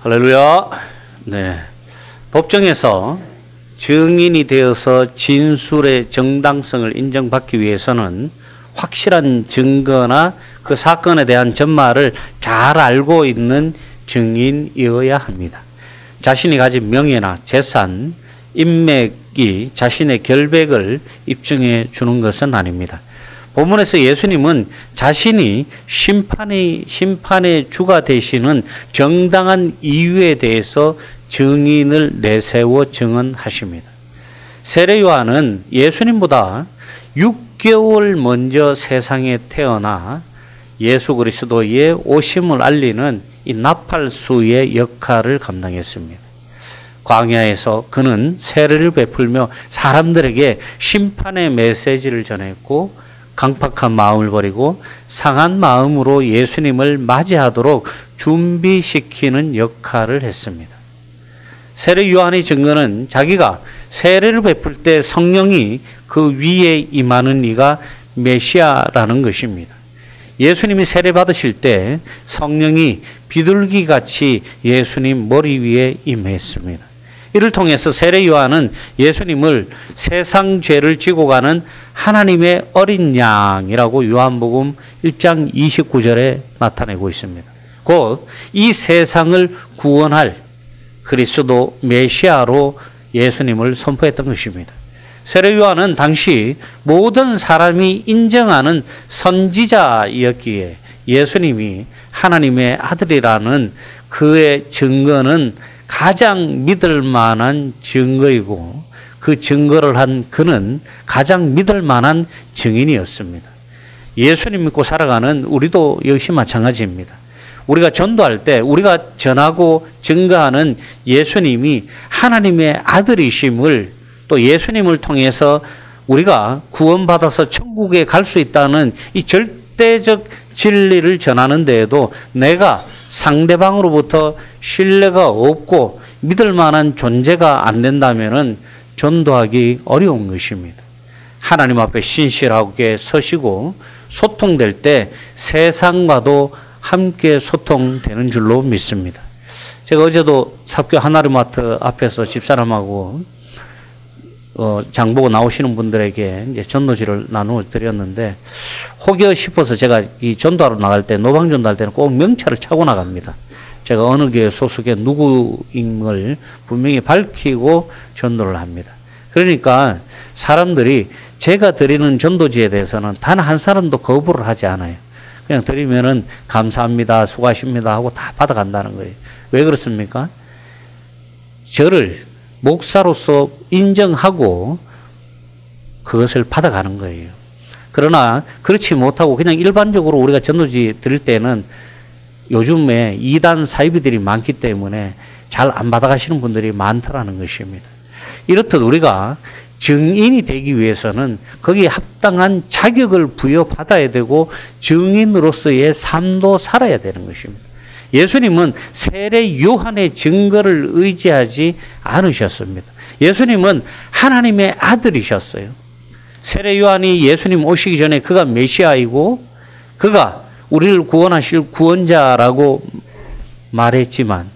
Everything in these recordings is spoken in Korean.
할렐루야. 네. 법정에서 증인이 되어서 진술의 정당성을 인정받기 위해서는 확실한 증거나 그 사건에 대한 전말을 잘 알고 있는 증인이어야 합니다. 자신이 가진 명예나 재산, 인맥이 자신의 결백을 입증해 주는 것은 아닙니다. 본문에서 예수님은 자신이 심판의 주가 되시는 정당한 이유에 대해서 증인을 내세워 증언하십니다. 세례 요한은 예수님보다 6개월 먼저 세상에 태어나 예수 그리스도의 오심을 알리는 이 나팔수의 역할을 감당했습니다. 광야에서 그는 세례를 베풀며 사람들에게 심판의 메시지를 전했고 강팍한 마음을 버리고 상한 마음으로 예수님을 맞이하도록 준비시키는 역할을 했습니다. 세례 요한의 증거는 자기가 세례를 베풀 때 성령이 그 위에 임하는 이가 메시아라는 것입니다. 예수님이 세례 받으실 때 성령이 비둘기같이 예수님 머리 위에 임했습니다. 이를 통해서 세례 요한은 예수님을 세상 죄를 지고 가는 하나님의 어린 양이라고 요한복음 1장 29절에 나타내고 있습니다. 곧 이 세상을 구원할 그리스도 메시아로 예수님을 선포했던 것입니다. 세례 요한은 당시 모든 사람이 인정하는 선지자였기에 예수님이 하나님의 아들이라는 그의 증거는 가장 믿을 만한 증거이고 그 증거를 한 그는 가장 믿을 만한 증인이었습니다. 예수님 믿고 살아가는 우리도 역시 마찬가지입니다. 우리가 전도할 때 우리가 전하고 증거하는 예수님이 하나님의 아들이심을 또 예수님을 통해서 우리가 구원받아서 천국에 갈 수 있다는 이 절대적 진리를 전하는 데에도 내가 상대방으로부터 신뢰가 없고 믿을 만한 존재가 안 된다면은 전도하기 어려운 것입니다. 하나님 앞에 신실하게 서시고 소통될 때 세상과도 함께 소통되는 줄로 믿습니다. 제가 어제도 삽교 하나리마트 앞에서 집사람하고 장보고 나오시는 분들에게 이제 전도지를 나누어 드렸는데 혹여 싶어서 제가 이 전도하러 나갈 때 노방 전도할 때는 꼭 명찰을 차고 나갑니다. 제가 어느 교회 소속의 누구임을 분명히 밝히고 전도를 합니다. 그러니까 사람들이 제가 드리는 전도지에 대해서는 단 한 사람도 거부를 하지 않아요. 그냥 드리면은 감사합니다, 수고하십니다 하고 다 받아간다는 거예요. 왜 그렇습니까? 저를 목사로서 인정하고 그것을 받아가는 거예요. 그러나 그렇지 못하고 그냥 일반적으로 우리가 전도지 드릴 때는 요즘에 이단 사이비들이 많기 때문에 잘 안 받아가시는 분들이 많더라는 것입니다. 이렇듯 우리가 증인이 되기 위해서는 거기에 합당한 자격을 부여받아야 되고 증인으로서의 삶도 살아야 되는 것입니다. 예수님은 세례 요한의 증거를 의지하지 않으셨습니다. 예수님은 하나님의 아들이셨어요. 세례 요한이 예수님 오시기 전에 그가 메시아이고 그가 우리를 구원하실 구원자라고 말했지만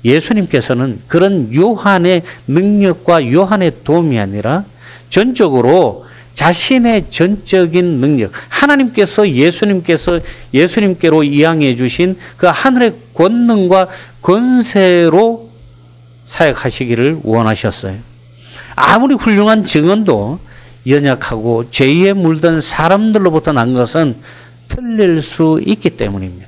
예수님께서는 그런 요한의 능력과 요한의 도움이 아니라 전적으로 자신의 전적인 능력, 하나님께서 예수님께로 이양해 주신 그 하늘의 권능과 권세로 사역하시기를 원하셨어요. 아무리 훌륭한 증언도 연약하고 죄에 물든 사람들로부터 난 것은 틀릴 수 있기 때문입니다.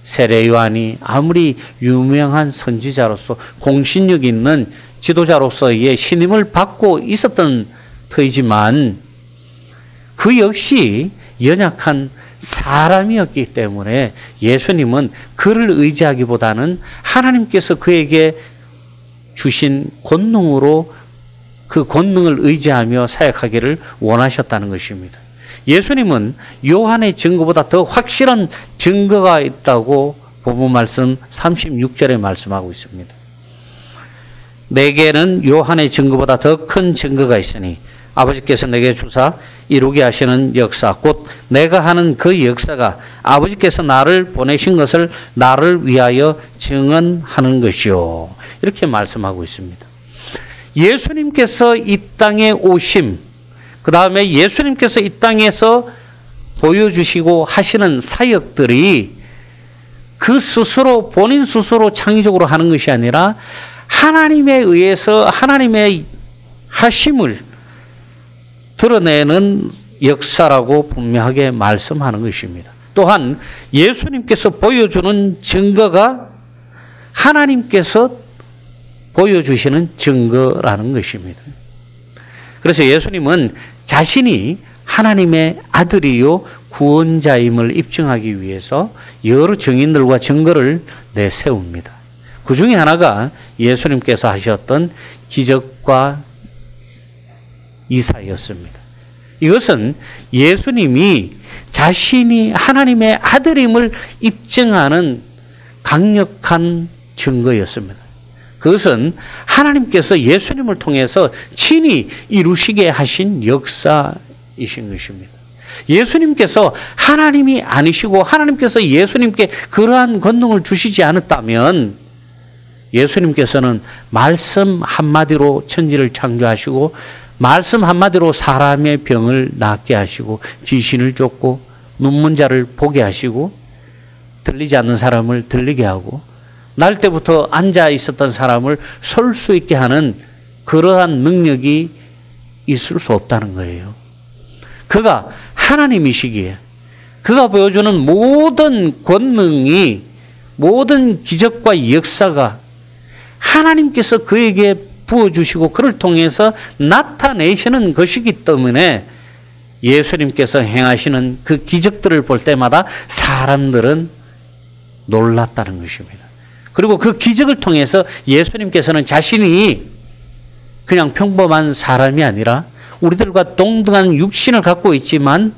세례 요한이 아무리 유명한 선지자로서 공신력 있는 지도자로서의 신임을 받고 있었던 터이지만 그 역시 연약한 사람이었기 때문에 예수님은 그를 의지하기보다는 하나님께서 그에게 주신 권능으로 그 권능을 의지하며 사역하기를 원하셨다는 것입니다. 예수님은 요한의 증거보다 더 확실한 증거가 있다고 본문 말씀 36절에 말씀하고 있습니다. 내게는 요한의 증거보다 더 큰 증거가 있으니 아버지께서 내게 주사 이루게 하시는 역사 곧 내가 하는 그 역사가 아버지께서 나를 보내신 것을 나를 위하여 증언하는 것이요. 이렇게 말씀하고 있습니다. 예수님께서 이 땅에 오심, 그 다음에 예수님께서 이 땅에서 보여주시고 하시는 사역들이 그 스스로, 본인 스스로 창의적으로 하는 것이 아니라 하나님에 의해서 하나님의 하심을 드러내는 역사라고 분명하게 말씀하는 것입니다. 또한 예수님께서 보여주는 증거가 하나님께서 보여주시는 증거라는 것입니다. 그래서 예수님은 자신이 하나님의 아들이요 구원자임을 입증하기 위해서 여러 증인들과 증거를 내세웁니다. 그 중에 하나가 예수님께서 하셨던 기적과 이사였습니다. 이것은 예수님이 자신이 하나님의 아들임을 입증하는 강력한 증거였습니다. 그것은 하나님께서 예수님을 통해서 친히 이루시게 하신 역사이신 것입니다. 예수님께서 하나님이 아니시고 하나님께서 예수님께 그러한 권능을 주시지 않았다면 예수님께서는 말씀 한마디로 천지를 창조하시고 말씀 한마디로 사람의 병을 낫게 하시고 귀신을 쫓고 눈먼 자를 보게 하시고 들리지 않는 사람을 들리게 하고 날 때부터 앉아 있었던 사람을 설 수 있게 하는 그러한 능력이 있을 수 없다는 거예요. 그가 하나님이시기에 그가 보여주는 모든 권능이 모든 기적과 역사가 하나님께서 그에게 부어주시고 그를 통해서 나타내시는 것이기 때문에 예수님께서 행하시는 그 기적들을 볼 때마다 사람들은 놀랐다는 것입니다. 그리고 그 기적을 통해서 예수님께서는 자신이 그냥 평범한 사람이 아니라 우리들과 동등한 육신을 갖고 있지만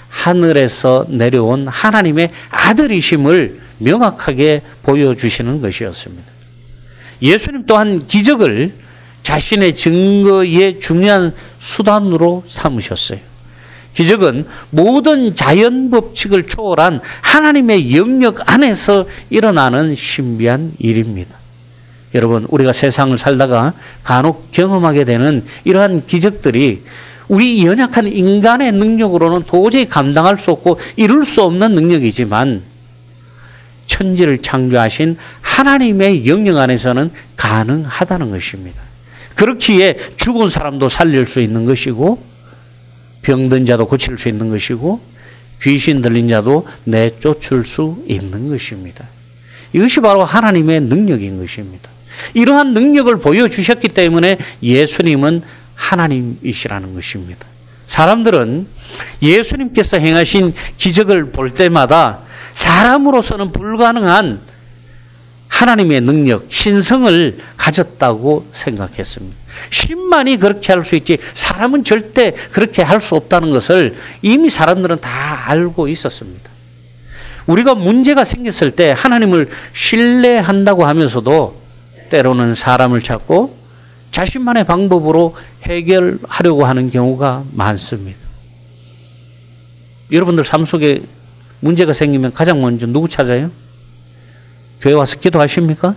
하늘에서 내려온 하나님의 아들이심을 명확하게 보여주시는 것이었습니다. 예수님 또한 기적을 자신의 증거의 중요한 수단으로 삼으셨어요. 기적은 모든 자연 법칙을 초월한 하나님의 영역 안에서 일어나는 신비한 일입니다. 여러분, 우리가 세상을 살다가 간혹 경험하게 되는 이러한 기적들이 우리 연약한 인간의 능력으로는 도저히 감당할 수 없고 이룰 수 없는 능력이지만 천지를 창조하신 하나님의 영역 안에서는 가능하다는 것입니다. 그렇기에 죽은 사람도 살릴 수 있는 것이고 병든 자도 고칠 수 있는 것이고 귀신 들린 자도 내쫓을 수 있는 것입니다. 이것이 바로 하나님의 능력인 것입니다. 이러한 능력을 보여주셨기 때문에 예수님은 하나님이시라는 것입니다. 사람들은 예수님께서 행하신 기적을 볼 때마다 사람으로서는 불가능한 하나님의 능력, 신성을 가졌다고 생각했습니다. 신만이 그렇게 할 수 있지 사람은 절대 그렇게 할 수 없다는 것을 이미 사람들은 다 알고 있었습니다. 우리가 문제가 생겼을 때 하나님을 신뢰한다고 하면서도 때로는 사람을 찾고 자신만의 방법으로 해결하려고 하는 경우가 많습니다. 여러분들 삶 속에 문제가 생기면 가장 먼저 누구 찾아요? 교회 와서 기도하십니까?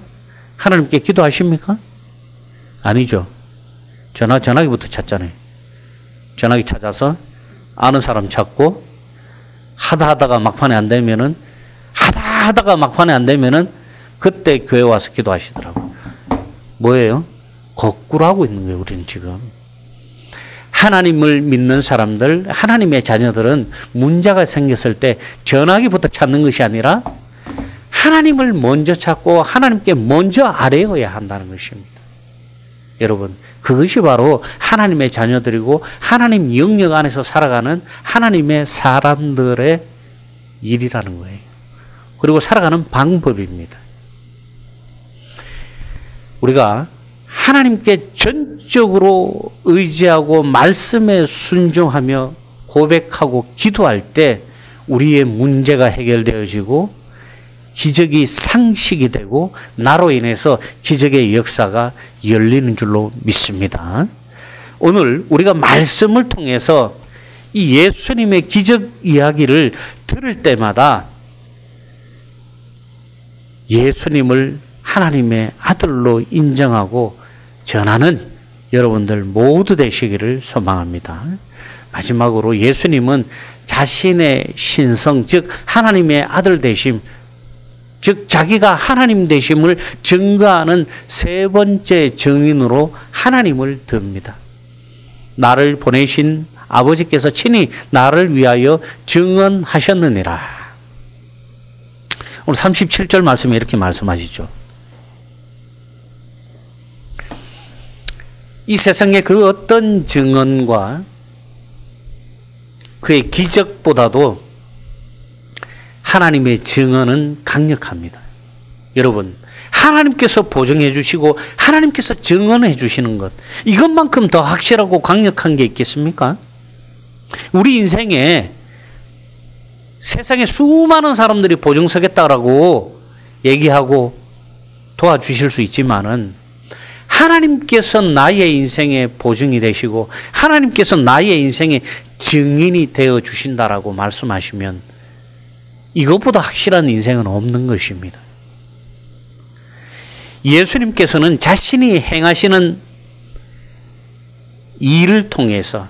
하나님께 기도하십니까? 아니죠. 전화기부터 찾잖아요. 전화기 찾아서 아는 사람 찾고 하다가 막판에 안 되면은 그때 교회 와서 기도하시더라고요. 뭐예요? 거꾸로 하고 있는 거예요, 우리는 지금. 하나님을 믿는 사람들, 하나님의 자녀들은 문제가 생겼을 때 전화기부터 찾는 것이 아니라 하나님을 먼저 찾고 하나님께 먼저 아뢰어야 한다는 것입니다. 여러분, 그것이 바로 하나님의 자녀들이고 하나님 영역 안에서 살아가는 하나님의 사람들의 일이라는 거예요. 그리고 살아가는 방법입니다. 우리가 하나님께 전적으로 의지하고 말씀에 순종하며 고백하고 기도할 때 우리의 문제가 해결되어지고 기적이 상식이 되고 나로 인해서 기적의 역사가 열리는 줄로 믿습니다. 오늘 우리가 말씀을 통해서 이 예수님의 기적 이야기를 들을 때마다 예수님을 하나님의 아들로 인정하고 전하는 여러분들 모두 되시기를 소망합니다. 마지막으로 예수님은 자신의 신성, 즉 하나님의 아들 되심, 즉 자기가 하나님 되심을 증거하는 세 번째 증인으로 하나님을 듭니다. 나를 보내신 아버지께서 친히 나를 위하여 증언하셨느니라. 오늘 37절 말씀에 이렇게 말씀하시죠. 이 세상의 그 어떤 증언과 그의 기적보다도 하나님의 증언은 강력합니다. 여러분, 하나님께서 보증해 주시고 하나님께서 증언해 주시는 것, 이것만큼 더 확실하고 강력한 게 있겠습니까? 우리 인생에 세상에 수많은 사람들이 보증서겠다라고 얘기하고 도와주실 수 있지만은 하나님께서 나의 인생의 보증이 되시고 하나님께서 나의 인생의 증인이 되어 주신다라고 말씀하시면 이것보다 확실한 인생은 없는 것입니다. 예수님께서는 자신이 행하시는 일을 통해서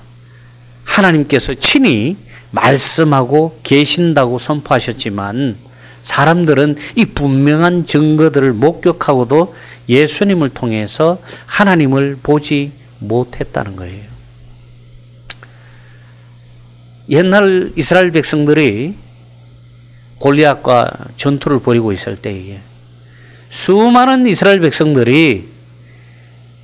하나님께서 친히 말씀하고 계신다고 선포하셨지만 사람들은 이 분명한 증거들을 목격하고도 예수님을 통해서 하나님을 보지 못했다는 거예요. 옛날 이스라엘 백성들이 골리앗과 전투를 벌이고 있을 때에 수많은 이스라엘 백성들이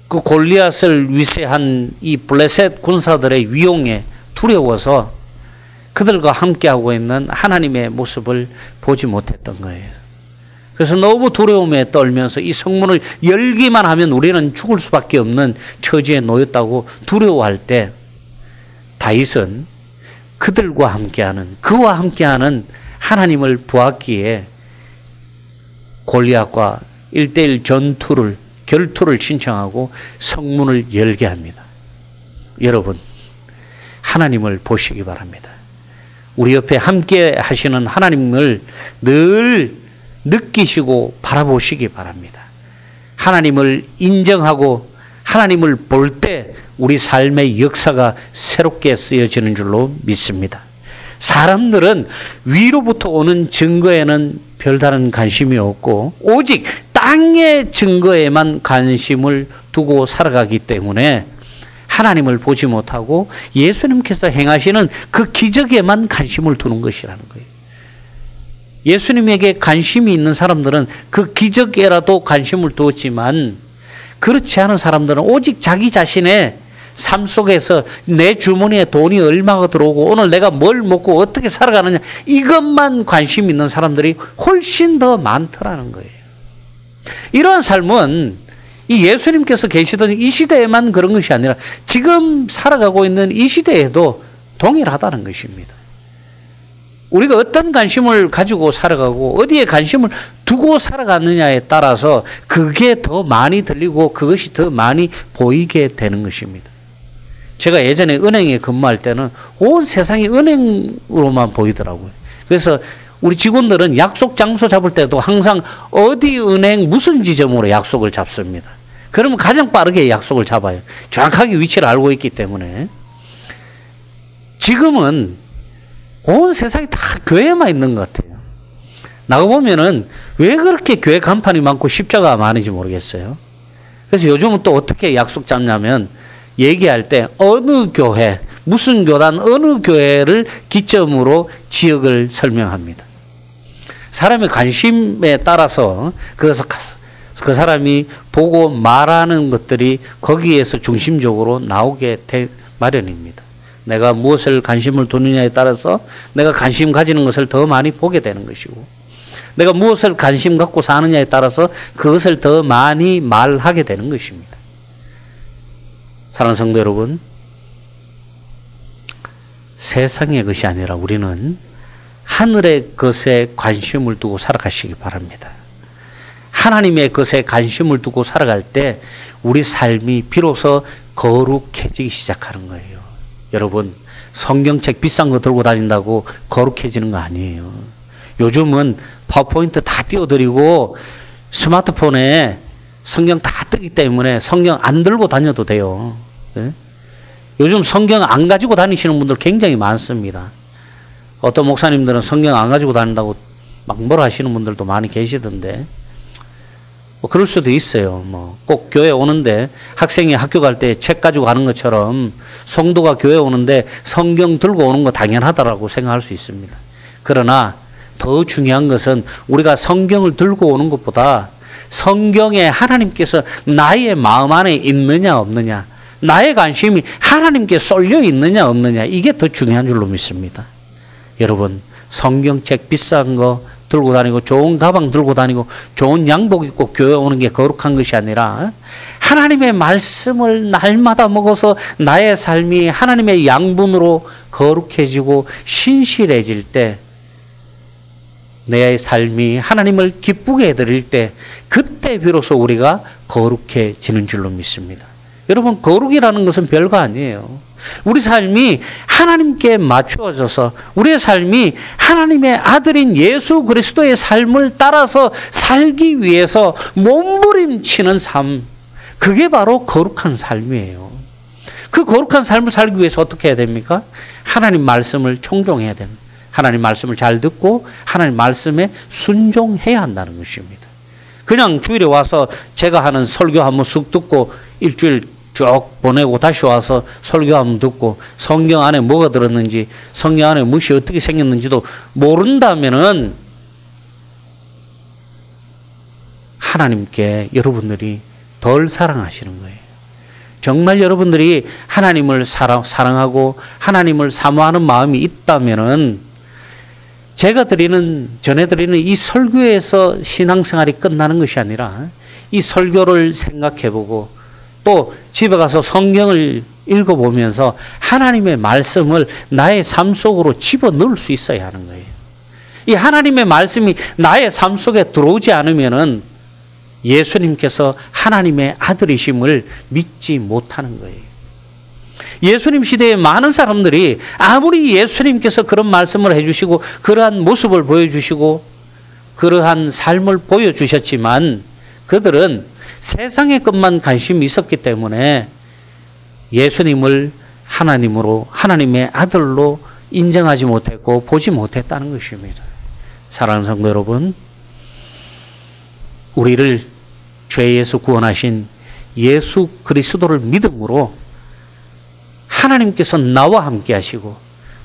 그 골리앗을 위세한 이 블레셋 군사들의 위용에 두려워서 그들과 함께하고 있는 하나님의 모습을 보지 못했던 거예요. 그래서 너무 두려움에 떨면서 이 성문을 열기만 하면 우리는 죽을 수밖에 없는 처지에 놓였다고 두려워할 때 다윗은 그들과 함께하는, 그와 함께하는 하나님을 보았기에 골리앗과 1대1 결투를 신청하고 성문을 열게 합니다. 여러분, 하나님을 보시기 바랍니다. 우리 옆에 함께 하시는 하나님을 늘 느끼시고 바라보시기 바랍니다. 하나님을 인정하고 하나님을 볼 때 우리 삶의 역사가 새롭게 쓰여지는 줄로 믿습니다. 사람들은 위로부터 오는 증거에는 별다른 관심이 없고 오직 땅의 증거에만 관심을 두고 살아가기 때문에 하나님을 보지 못하고 예수님께서 행하시는 그 기적에만 관심을 두는 것이라는 거예요. 예수님에게 관심이 있는 사람들은 그 기적에라도 관심을 두었지만 그렇지 않은 사람들은 오직 자기 자신의 삶 속에서 내 주머니에 돈이 얼마가 들어오고 오늘 내가 뭘 먹고 어떻게 살아가느냐 이것만 관심 있는 사람들이 훨씬 더 많더라는 거예요. 이러한 삶은 이 예수님께서 계시던 이 시대에만 그런 것이 아니라 지금 살아가고 있는 이 시대에도 동일하다는 것입니다. 우리가 어떤 관심을 가지고 살아가고 어디에 관심을 두고 살아가느냐에 따라서 그게 더 많이 들리고 그것이 더 많이 보이게 되는 것입니다. 제가 예전에 은행에 근무할 때는 온 세상이 은행으로만 보이더라고요. 그래서 우리 직원들은 약속 장소 잡을 때도 항상 어디 은행 무슨 지점으로 약속을 잡습니다. 그러면 가장 빠르게 약속을 잡아요. 정확하게 위치를 알고 있기 때문에. 지금은 온 세상이 다 교회만 있는 것 같아요. 나가보면은 왜 그렇게 교회 간판이 많고 십자가가 많은지 모르겠어요. 그래서 요즘은 또 어떻게 약속 잡냐면 얘기할 때 어느 교회, 무슨 교단, 어느 교회를 기점으로 지역을 설명합니다. 사람의 관심에 따라서 그 사람이 보고 말하는 것들이 거기에서 중심적으로 나오게 될 마련입니다. 내가 무엇을 관심을 두느냐에 따라서 내가 관심 가지는 것을 더 많이 보게 되는 것이고 내가 무엇을 관심 갖고 사느냐에 따라서 그것을 더 많이 말하게 되는 것입니다. 사랑하는 성도 여러분, 세상의 것이 아니라 우리는 하늘의 것에 관심을 두고 살아가시기 바랍니다. 하나님의 것에 관심을 두고 살아갈 때 우리 삶이 비로소 거룩해지기 시작하는 거예요. 여러분, 성경책 비싼 거 들고 다닌다고 거룩해지는 거 아니에요. 요즘은 파워포인트 다 띄워드리고 스마트폰에 성경 다 뜨기 때문에 성경 안 들고 다녀도 돼요. 네? 요즘 성경 안 가지고 다니시는 분들 굉장히 많습니다. 어떤 목사님들은 성경 안 가지고 다닌다고 막 뭐라 하시는 분들도 많이 계시던데, 뭐 그럴 수도 있어요. 뭐 꼭 교회 오는데 학생이 학교 갈 때 책 가지고 가는 것처럼 성도가 교회 오는데 성경 들고 오는 거 당연하다라고 생각할 수 있습니다. 그러나 더 중요한 것은 우리가 성경을 들고 오는 것보다 성경에 하나님께서 나의 마음 안에 있느냐 없느냐, 나의 관심이 하나님께 쏠려 있느냐 없느냐, 이게 더 중요한 줄로 믿습니다. 여러분, 성경책 비싼 거 들고 다니고 좋은 가방 들고 다니고 좋은 양복 입고 교회 오는 게 거룩한 것이 아니라 하나님의 말씀을 날마다 먹어서 나의 삶이 하나님의 양분으로 거룩해지고 신실해질 때, 내 삶이 하나님을 기쁘게 해드릴 때, 그때 비로소 우리가 거룩해지는 줄로 믿습니다. 여러분, 거룩이라는 것은 별거 아니에요. 우리 삶이 하나님께 맞추어져서 우리의 삶이 하나님의 아들인 예수 그리스도의 삶을 따라서 살기 위해서 몸부림치는 삶, 그게 바로 거룩한 삶이에요. 그 거룩한 삶을 살기 위해서 어떻게 해야 됩니까? 하나님 말씀을 청종해야 됩니다. 하나님 말씀을 잘 듣고 하나님 말씀에 순종해야 한다는 것입니다. 그냥 주일에 와서 제가 하는 설교 한번 쑥 듣고 일주일 쭉 보내고 다시 와서 설교 한번 듣고 성경 안에 뭐가 들었는지, 성경 안에 무엇이 어떻게 생겼는지도 모른다면은 하나님께 여러분들이 덜 사랑하시는 거예요. 정말 여러분들이 하나님을 사랑하고 하나님을 사모하는 마음이 있다면은 제가 전해드리는 이 설교에서 신앙생활이 끝나는 것이 아니라 이 설교를 생각해보고 또 집에 가서 성경을 읽어보면서 하나님의 말씀을 나의 삶 속으로 집어넣을 수 있어야 하는 거예요. 이 하나님의 말씀이 나의 삶 속에 들어오지 않으면은 예수님께서 하나님의 아들이심을 믿지 못하는 거예요. 예수님 시대에 많은 사람들이 아무리 예수님께서 그런 말씀을 해주시고 그러한 모습을 보여주시고 그러한 삶을 보여주셨지만 그들은 세상의 것만 관심이 있었기 때문에 예수님을 하나님으로, 하나님의 아들로 인정하지 못했고 보지 못했다는 것입니다. 사랑하는 성도 여러분, 우리를 죄에서 구원하신 예수 그리스도를 믿음으로 하나님께서 나와 함께 하시고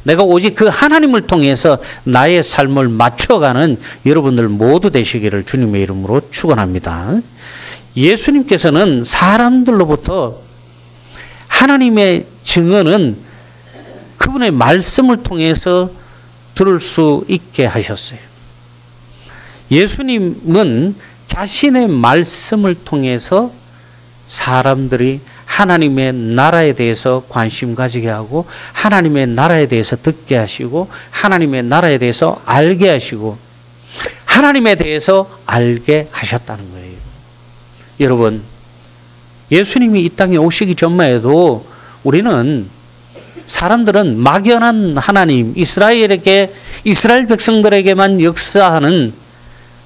내가 오직 그 하나님을 통해서 나의 삶을 맞춰가는 여러분들 모두 되시기를 주님의 이름으로 축원합니다. 예수님께서는 사람들로부터 하나님의 증언은 그분의 말씀을 통해서 들을 수 있게 하셨어요. 예수님은 자신의 말씀을 통해서 사람들이 하나님의 나라에 대해서 관심 가지게 하고 하나님의 나라에 대해서 듣게 하시고 하나님의 나라에 대해서 알게 하시고 하나님에 대해서 알게 하셨다는 거예요. 여러분, 예수님이 이 땅에 오시기 전만 해도 사람들은 막연한 하나님, 이스라엘 백성들에게만 역사하는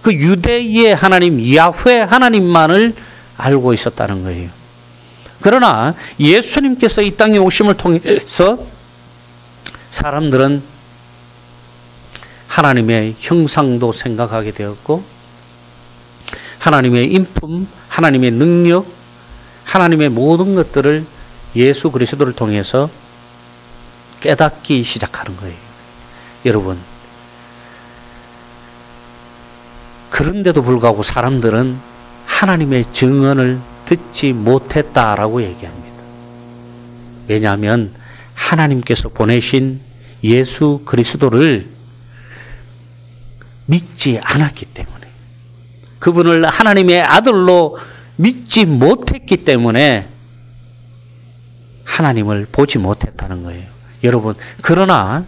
그 유대의 하나님, 야훼 하나님만을 알고 있었다는 거예요. 그러나 예수님께서 이 땅에 오심을 통해서 사람들은 하나님의 형상도 생각하게 되었고 하나님의 인품, 하나님의 능력, 하나님의 모든 것들을 예수 그리스도를 통해서 깨닫기 시작하는 거예요. 여러분, 그런데도 불구하고 사람들은 하나님의 증언을 듣지 못했다라고 얘기합니다. 왜냐하면 하나님께서 보내신 예수 그리스도를 믿지 않았기 때문에, 그분을 하나님의 아들로 믿지 못했기 때문에 하나님을 보지 못했다는 거예요. 여러분, 그러나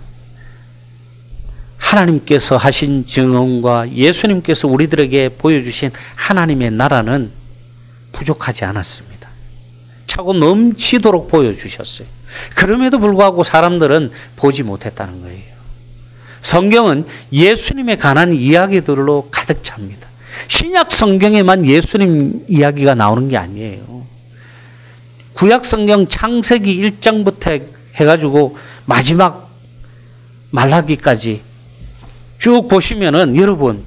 하나님께서 하신 증언과 예수님께서 우리들에게 보여주신 하나님의 나라는 부족하지 않았습니다. 차고 넘치도록 보여주셨어요. 그럼에도 불구하고 사람들은 보지 못했다는 거예요. 성경은 예수님에 관한 이야기들로 가득 찹니다. 신약 성경에만 예수님 이야기가 나오는 게 아니에요. 구약 성경 창세기 1장부터 해가지고 마지막 말라기까지 쭉 보시면은 여러분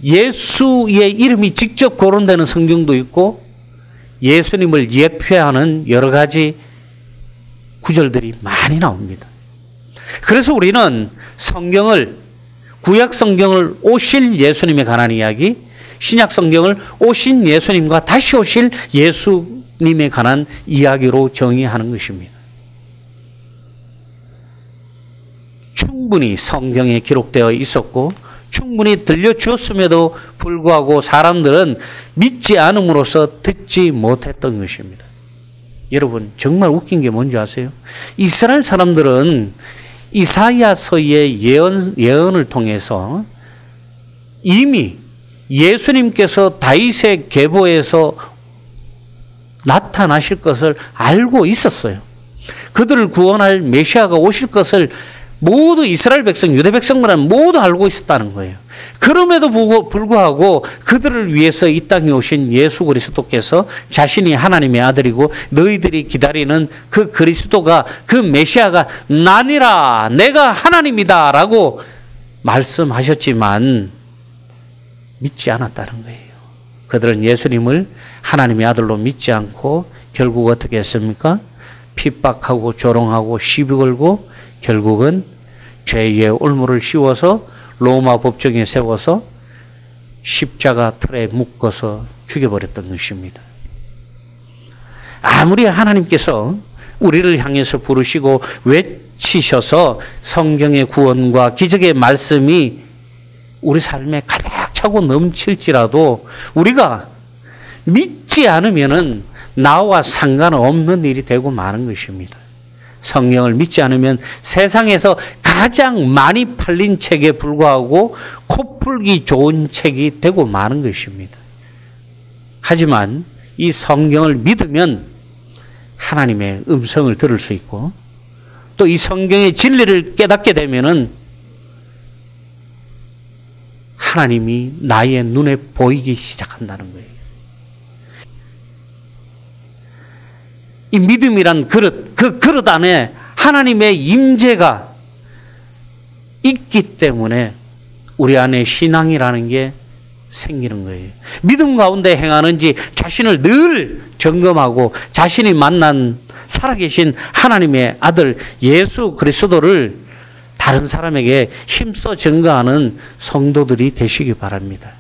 예수의 이름이 직접 거론되는 성경도 있고 예수님을 예표하는 여러 가지 구절들이 많이 나옵니다. 그래서 우리는 성경을 구약 성경을 오실 예수님에 관한 이야기, 신약 성경을 오신 예수님과 다시 오실 예수님에 관한 이야기로 정의하는 것입니다. 충분히 성경에 기록되어 있었고 충분히 들려주었음에도 불구하고 사람들은 믿지 않음으로써 듣지 못했던 것입니다. 여러분 정말 웃긴 게 뭔지 아세요? 이스라엘 사람들은 이사야서의 예언을 통해서 이미 예수님께서 다윗의 계보에서 나타나실 것을 알고 있었어요. 그들을 구원할 메시아가 오실 것을 모두 이스라엘 백성, 유대 백성들은 모두 알고 있었다는 거예요. 그럼에도 불구하고 그들을 위해서 이 땅에 오신 예수 그리스도께서 자신이 하나님의 아들이고 너희들이 기다리는 그 그리스도가 그 메시아가 나니라 내가 하나님이다 라고 말씀하셨지만 믿지 않았다는 거예요. 그들은 예수님을 하나님의 아들로 믿지 않고 결국 어떻게 했습니까? 핍박하고 조롱하고 시비 걸고 결국은 죄의 올무를 씌워서 로마 법정에 세워서 십자가 틀에 묶어서 죽여버렸던 것입니다. 아무리 하나님께서 우리를 향해서 부르시고 외치셔서 성경의 구원과 기적의 말씀이 우리 삶에 가득 차고 넘칠지라도 우리가 믿지 않으면은 나와 상관없는 일이 되고 마는 것입니다. 성경을 믿지 않으면 세상에서 가장 많이 팔린 책에 불과하고 코풀기 좋은 책이 되고 마는 것입니다. 하지만 이 성경을 믿으면 하나님의 음성을 들을 수 있고 또 이 성경의 진리를 깨닫게 되면은 하나님이 나의 눈에 보이기 시작한다는 거예요. 이 믿음이란 그릇, 그 그릇 안에 하나님의 임재가 있기 때문에 우리 안에 신앙이라는 게 생기는 거예요. 믿음 가운데 행하는지 자신을 늘 점검하고 자신이 만난 살아계신 하나님의 아들 예수 그리스도를 다른 사람에게 힘써 증거하는 성도들이 되시기 바랍니다.